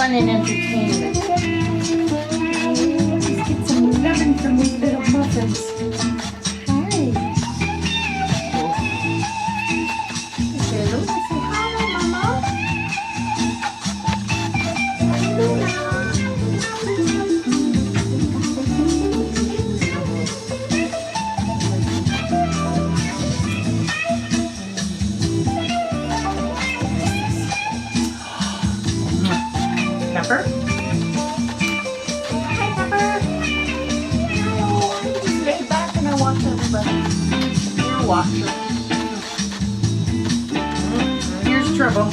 fun and entertainment. Let's get some loving from these little muffins. Hi. Say hello. Say hello, Mama. Pepper? Hi, Pepper. Hello. Just lay back and I watch everybody. You're a watcher. Here's trouble.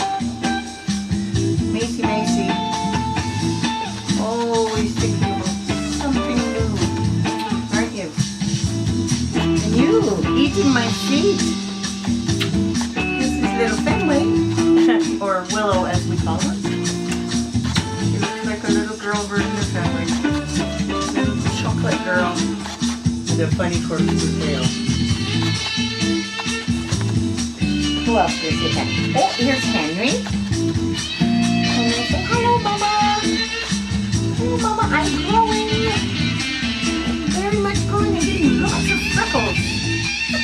Macy. Always thinking about something new. Aren't you? And you eating my feet. This is little Fenway. Or Willow as we call her. She looks like a little girl version of Fenway. Little chocolate girl. With a funny corkscrew tail. Who else is it? Oh, here's Henry. Henry say, hello, Mama. Hello, Mama. I'm growing. I'm very much growing. I'm getting lots of freckles.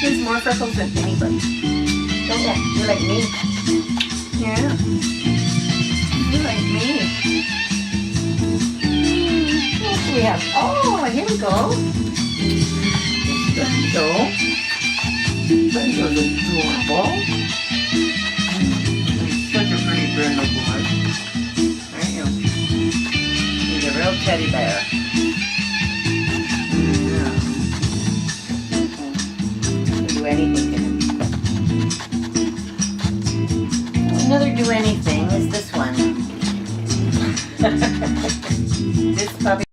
There's more freckles than anybody. Don't you? You're like me. Yeah. You're like me. What do we have? Oh, here we go. Benzo. Benzo's adorable. Such a pretty brindle boy. Aren't you? He's a real teddy bear. Yeah. He'll do anything to him. Another do anything is this one. This puppy.